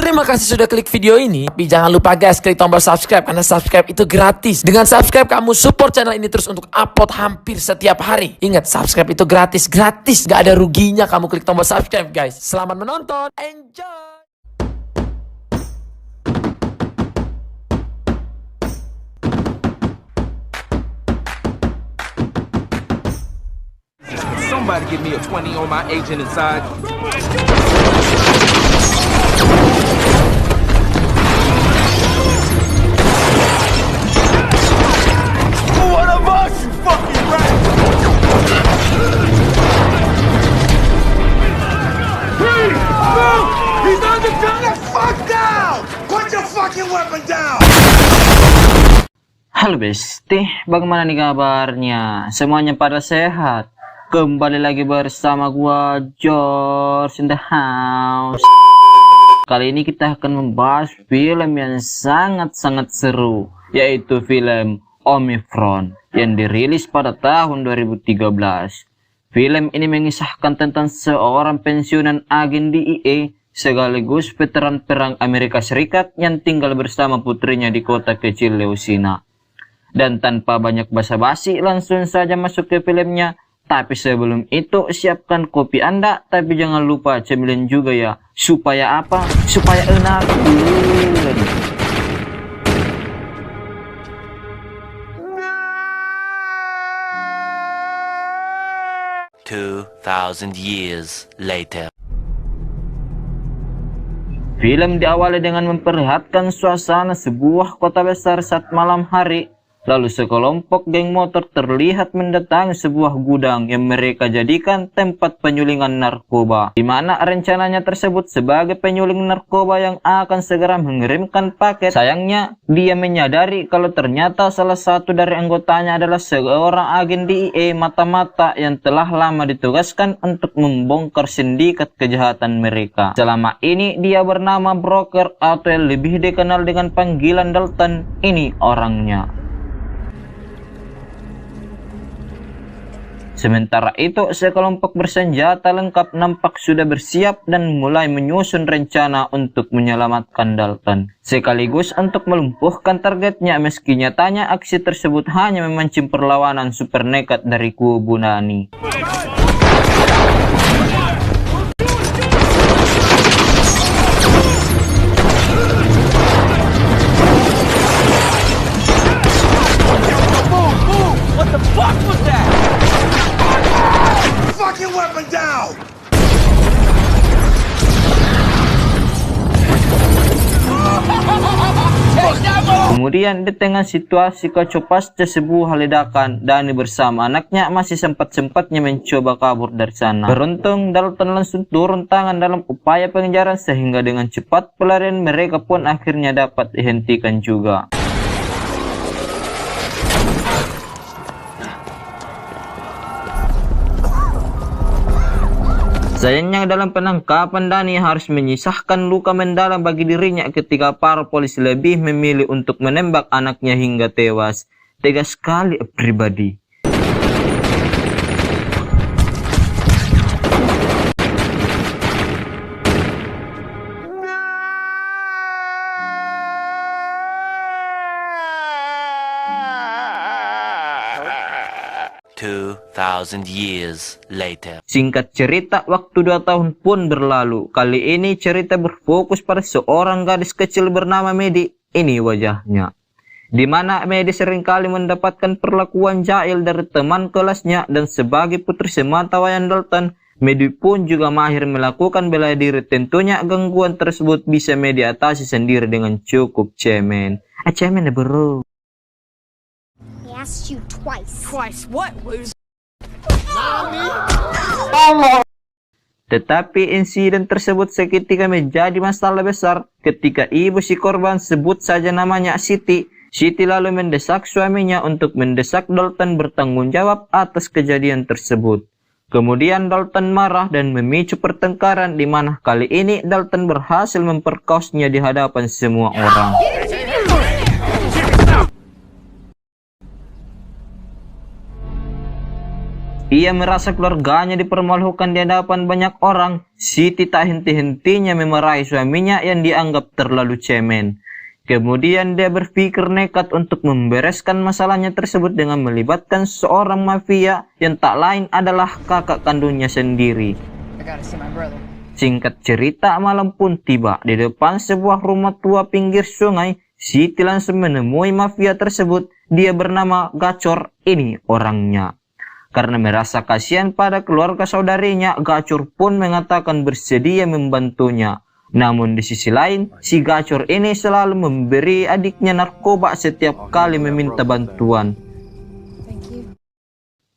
Terima kasih sudah klik video ini. Tapi jangan lupa guys, klik tombol subscribe karena subscribe itu gratis. Dengan subscribe kamu support channel ini terus untuk upload hampir setiap hari. Ingat, subscribe itu gratis, gak ada ruginya kamu klik tombol subscribe guys. Selamat menonton, enjoy. Somebody give me a 20 on my agent inside. One of us, you fucking rat! Please, move! He's on the gun! The fuck down! Put your fucking weapon down! Halo besti, bagaimana nih kabarnya? Semuanya pada sehat? Kembali lagi bersama gua George in the house. Kali ini kita akan membahas film yang sangat-sangat seru, yaitu film Omicron yang dirilis pada tahun 2013. Film ini mengisahkan tentang seorang pensiunan agen DEA sekaligus veteran perang Amerika Serikat yang tinggal bersama putrinya di kota kecil Leusina. Dan tanpa banyak basa-basi langsung saja masuk ke filmnya. Tapi sebelum itu siapkan kopi Anda, tapi jangan lupa cemilin juga ya. Supaya apa? Supaya enak. 2,000 years later. Film diawali dengan memperlihatkan suasana sebuah kota besar saat malam hari. Lalu sekelompok geng motor terlihat mendatangi sebuah gudang yang mereka jadikan tempat penyulingan narkoba, di mana rencananya tersebut sebagai penyuling narkoba yang akan segera mengirimkan paket. Sayangnya, dia menyadari kalau ternyata salah satu dari anggotanya adalah seorang agen DEA mata-mata yang telah lama ditugaskan untuk membongkar sindikat kejahatan mereka. Selama ini dia bernama Broker atau yang lebih dikenal dengan panggilan Dalton. Ini orangnya. Sementara itu, sekelompok bersenjata lengkap nampak sudah bersiap dan mulai menyusun rencana untuk menyelamatkan Dalton, sekaligus untuk melumpuhkan targetnya, meski nyatanya aksi tersebut hanya memancing perlawanan super nekat dari kubu Nani. What the fuck was that? Fucking weapon down! Kemudian di tengah situasi kacau pasca sebuah ledakan, Dani bersama anaknya masih sempat-sempatnya mencoba kabur dari sana. Beruntung Dalton langsung turun tangan dalam upaya pengejaran sehingga dengan cepat pelarian mereka pun akhirnya dapat dihentikan juga. Sayangnya dalam penangkapan Dani harus menyisahkan luka mendalam bagi dirinya ketika para polisi lebih memilih untuk menembak anaknya hingga tewas. Tega sekali pribadi. Years later. Singkat cerita, waktu 2 tahun pun berlalu. Kali ini cerita berfokus pada seorang gadis kecil bernama Medi. Ini wajahnya. Di mana Medi seringkali mendapatkan perlakuan jahil dari teman kelasnya, dan sebagai putri sematawayang Dalton, Medi pun juga mahir melakukan bela diri. Tentunya gangguan tersebut bisa Medi atasi sendiri dengan cukup cemen. Cemen bro. He asked you twice. Twice what, loser? Tetapi insiden tersebut seketika menjadi masalah besar ketika ibu si korban, sebut saja namanya Siti. Siti lalu mendesak suaminya untuk mendesak Dalton bertanggung jawab atas kejadian tersebut. Kemudian Dalton marah dan memicu pertengkaran, di mana kali ini Dalton berhasil memperkosnya di hadapan semua orang. ia merasa keluarganya dipermalukan di hadapan banyak orang, Siti tak henti-hentinya memarahi suaminya yang dianggap terlalu cemen. Kemudian dia berpikir nekat untuk membereskan masalahnya tersebut dengan melibatkan seorang mafia yang tak lain adalah kakak kandungnya sendiri. Singkat cerita, malam pun tiba. Di depan sebuah rumah tua pinggir sungai, Siti langsung menemui mafia tersebut. Dia bernama Gacor, ini orangnya. Karena merasa kasihan pada keluarga saudarinya, Gacor pun mengatakan bersedia membantunya. Namun di sisi lain, si Gacor ini selalu memberi adiknya narkoba setiap kali meminta bantuan.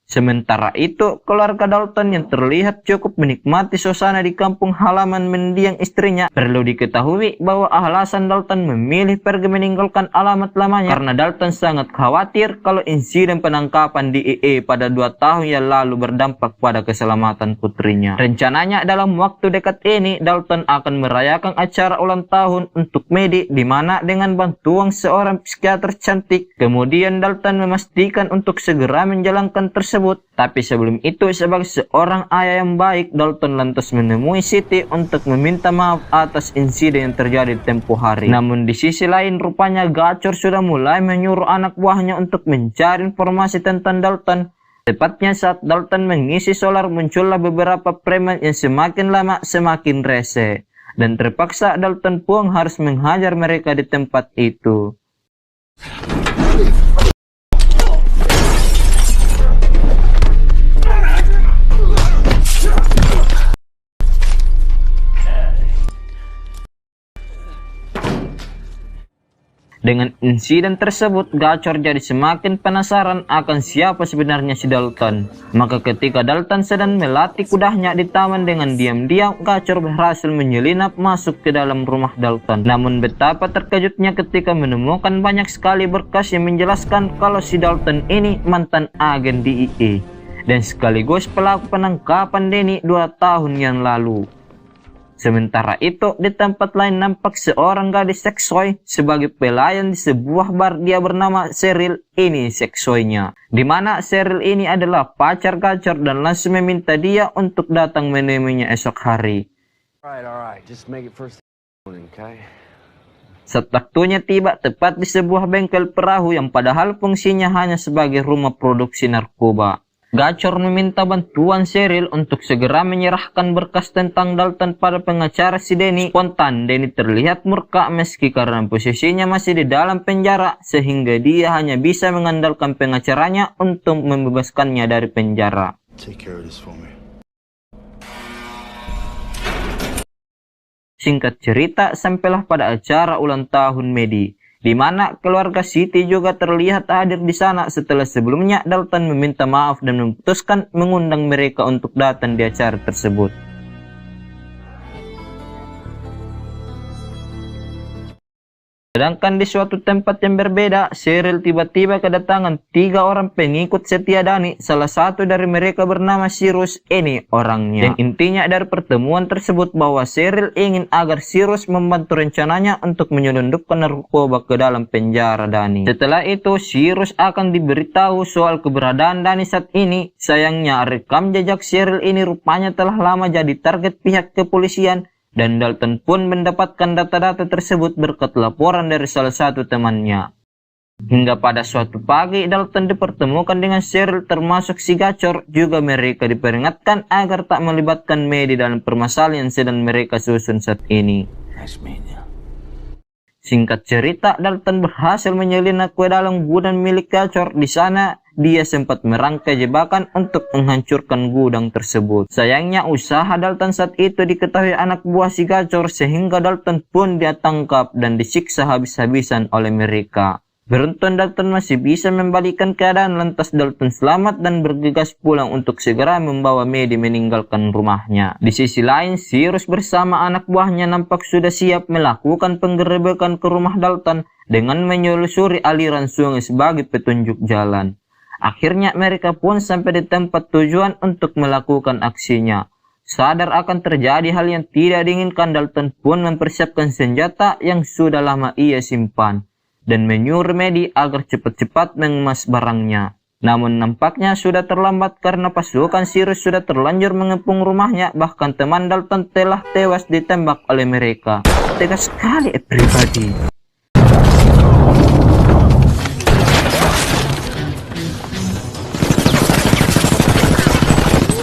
Sementara itu, keluarga Dalton yang terlihat cukup menikmati suasana di kampung halaman mendiang istrinya. Perlu diketahui bahwa alasan Dalton memilih pergi meninggalkan alamat lamanya karena Dalton sangat khawatir kalau insiden penangkapan di EE pada 2 tahun yang lalu berdampak pada keselamatan putrinya. Rencananya dalam waktu dekat ini, Dalton akan merayakan acara ulang tahun untuk Maddie di mana dengan bantuan seorang psikiater cantik. Kemudian Dalton memastikan untuk segera menjalankan tersebut. Tapi sebelum itu, sebagai seorang ayah yang baik, Dalton lantas menemui Siti untuk meminta maaf atas insiden yang terjadi tempo hari. Namun di sisi lain, rupanya Gacor sudah mulai menyuruh anak buahnya untuk mencari informasi tentang Dalton. Tepatnya saat Dalton mengisi solar, muncullah beberapa preman yang semakin lama semakin rese. Dan terpaksa Dalton pun harus menghajar mereka di tempat itu. Dengan insiden tersebut, Gacor jadi semakin penasaran akan siapa sebenarnya si Dalton. Maka ketika Dalton sedang melatih kudanya di taman, dengan diam-diam Gacor berhasil menyelinap masuk ke dalam rumah Dalton. Namun betapa terkejutnya ketika menemukan banyak sekali berkas yang menjelaskan kalau si Dalton ini mantan agen di IE dan sekaligus pelaku penangkapan Denny 2 tahun yang lalu. Sementara itu, di tempat lain nampak seorang gadis seksoy sebagai pelayan di sebuah bar. Dia bernama Cheryl, ini seksoynya. Di mana Cheryl ini adalah pacar Gacor dan langsung meminta dia untuk datang menemuinya esok hari. Alright. Just make it first thing, okay? Saat waktunya tiba, tepat di sebuah bengkel perahu yang padahal fungsinya hanya sebagai rumah produksi narkoba. Gacor meminta bantuan Cheryl untuk segera menyerahkan berkas tentang Dalton pada pengacara si Denny. Spontan, Denny terlihat murka meski karena posisinya masih di dalam penjara, sehingga dia hanya bisa mengandalkan pengacaranya untuk membebaskannya dari penjara. Take care of this for me. Singkat cerita, sampailah pada acara ulang tahun Maddie, di mana keluarga Siti juga terlihat hadir di sana setelah sebelumnya Dalton meminta maaf dan memutuskan mengundang mereka untuk datang di acara tersebut. Sedangkan di suatu tempat yang berbeda, Cheryl tiba-tiba kedatangan 3 orang pengikut setia Dani. Salah satu dari mereka bernama Cyrus, ini orangnya. Dan intinya dari pertemuan tersebut bahwa Cheryl ingin agar Cyrus membantu rencananya untuk menyelundupkan narkoba ke dalam penjara Dani. Setelah itu, Cyrus akan diberitahu soal keberadaan Dani saat ini. Sayangnya, rekam jejak Cheryl ini rupanya telah lama jadi target pihak kepolisian. Dan Dalton pun mendapatkan data-data tersebut berkat laporan dari salah satu temannya. Hingga pada suatu pagi, Dalton dipertemukan dengan Cheryl termasuk si Gacor. Juga mereka diperingatkan agar tak melibatkan Maddie dalam permasalahan yang sedang mereka susun saat ini. Singkat cerita, Dalton berhasil menyelinap ke dalam gudang milik Gacor. Di sana, dia sempat merangkai jebakan untuk menghancurkan gudang tersebut. Sayangnya, usaha Dalton saat itu diketahui anak buah si Gacor, sehingga Dalton pun dia tangkap dan disiksa habis-habisan oleh mereka. Beruntung Dalton masih bisa membalikan keadaan, lantas Dalton selamat dan bergegas pulang untuk segera membawa Maddie meninggalkan rumahnya. Di sisi lain, Cyrus bersama anak buahnya nampak sudah siap melakukan penggerebekan ke rumah Dalton dengan menyelusuri aliran sungai sebagai petunjuk jalan. Akhirnya mereka pun sampai di tempat tujuan untuk melakukan aksinya. Sadar akan terjadi hal yang tidak diinginkan, Dalton pun mempersiapkan senjata yang sudah lama ia simpan dan menyuruh Maddie agar cepat-cepat mengemas barangnya. Namun nampaknya sudah terlambat karena pasukan Sirius sudah terlanjur mengepung rumahnya, bahkan teman Dalton telah tewas ditembak oleh mereka. Tega sekali everybody.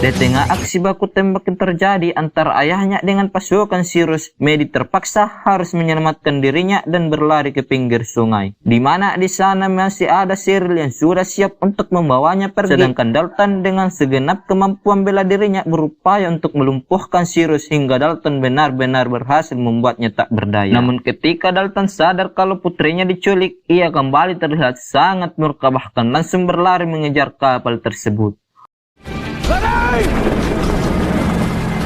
Di tengah aksi baku tembak yang terjadi antara ayahnya dengan pasukan Sirius, Maddie terpaksa harus menyelamatkan dirinya dan berlari ke pinggir sungai. Di mana di sana masih ada Cheryl yang sudah siap untuk membawanya pergi. Sedangkan Dalton dengan segenap kemampuan bela dirinya berupaya untuk melumpuhkan Sirius hingga Dalton benar-benar berhasil membuatnya tak berdaya. Namun ketika Dalton sadar kalau putrinya diculik, ia kembali terlihat sangat murka, bahkan langsung berlari mengejar kapal tersebut.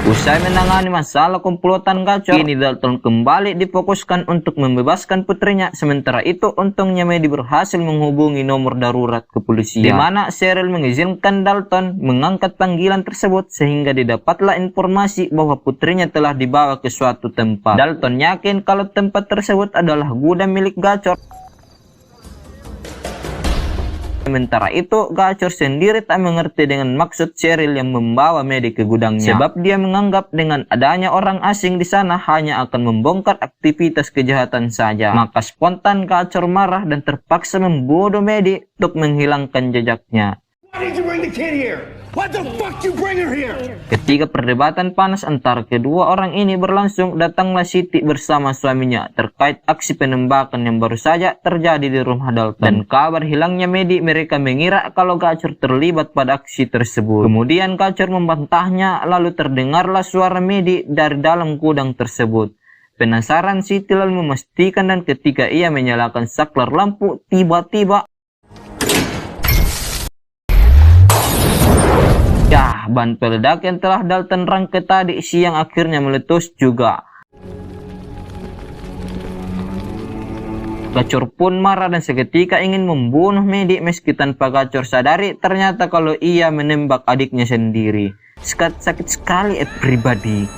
Usai menangani masalah komplotan gacor, kini Dalton kembali difokuskan untuk membebaskan putrinya. Sementara itu, untungnya Maddie berhasil menghubungi nomor darurat kepolisian, di mana Cheryl mengizinkan Dalton mengangkat panggilan tersebut sehingga didapatlah informasi bahwa putrinya telah dibawa ke suatu tempat. Dalton yakin kalau tempat tersebut adalah gudang milik gacor. Sementara itu, gacor sendiri tak mengerti dengan maksud Cheryl yang membawa Maddie ke gudangnya. Sebab dia menganggap dengan adanya orang asing di sana hanya akan membongkar aktivitas kejahatan saja. Maka spontan gacor marah dan terpaksa membunuh Maddie untuk menghilangkan jejaknya. Why did you bring the kid here? What the fuck you bring her here? Ketika perdebatan panas antara kedua orang ini berlangsung, datanglah Siti bersama suaminya terkait aksi penembakan yang baru saja terjadi di rumah Dalton. Dan kabar hilangnya Maddie, mereka mengira kalau gacor terlibat pada aksi tersebut. Kemudian gacor membantahnya, lalu terdengarlah suara Maddie dari dalam gudang tersebut. Penasaran, Siti lalu memastikan, dan ketika ia menyalakan saklar lampu, tiba-tiba ban peledak yang telah Dalton rangkai tadi siang akhirnya meletus juga. Gacor pun marah dan seketika ingin membunuh Maddie, meski tanpa gacor sadari ternyata kalau ia menembak adiknya sendiri. Sakit sekali everybody.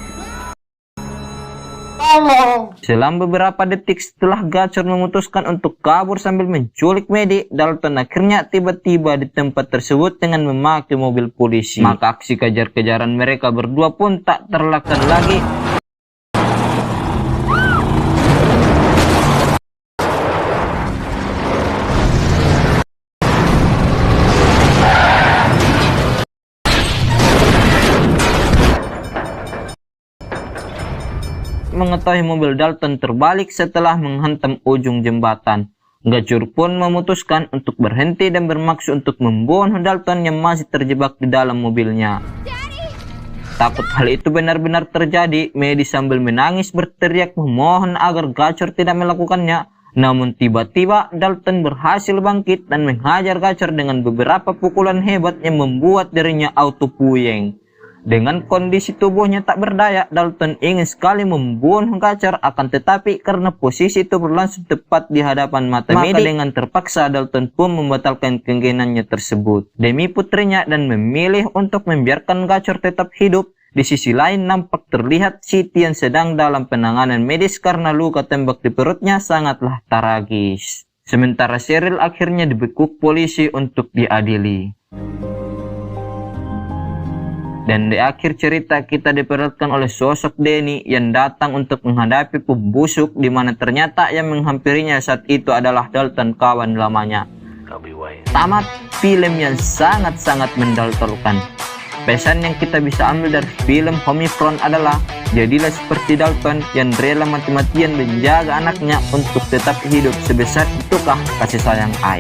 Selang beberapa detik setelah gacor memutuskan untuk kabur sambil menculik Maddie, Dalton akhirnya tiba-tiba di tempat tersebut dengan memakai mobil polisi. Maka aksi kejar-kejaran mereka berdua pun tak terelakkan lagi. Mengetahui mobil Dalton terbalik setelah menghantam ujung jembatan, gacor pun memutuskan untuk berhenti dan bermaksud untuk membunuh Dalton yang masih terjebak di dalam mobilnya. Takut hal itu benar-benar terjadi, Maddie sambil menangis berteriak memohon agar gacor tidak melakukannya. Namun tiba-tiba Dalton berhasil bangkit dan menghajar gacor dengan beberapa pukulan hebat yang membuat dirinya auto puyeng. Dengan kondisi tubuhnya tak berdaya, Dalton ingin sekali membunuh gacor, akan tetapi karena posisi itu berlangsung tepat di hadapan mata Maddie, maka dengan terpaksa Dalton pun membatalkan keinginannya tersebut demi putrinya dan memilih untuk membiarkan gacor tetap hidup. Di sisi lain nampak terlihat Siti yang sedang dalam penanganan medis karena luka tembak di perutnya sangatlah tragis. Sementara Cheryl akhirnya dibekuk polisi untuk diadili. Dan di akhir cerita kita diperlihatkan oleh sosok Danny yang datang untuk menghadapi pembusuk, di mana ternyata yang menghampirinya saat itu adalah Dalton, kawan lamanya. Tamat film yang sangat-sangat mendaltorkan. Pesan yang kita bisa ambil dari film Homefront adalah jadilah seperti Dalton yang rela mati-matian menjaga anaknya untuk tetap hidup. Sebesar itukah kasih sayang ayah.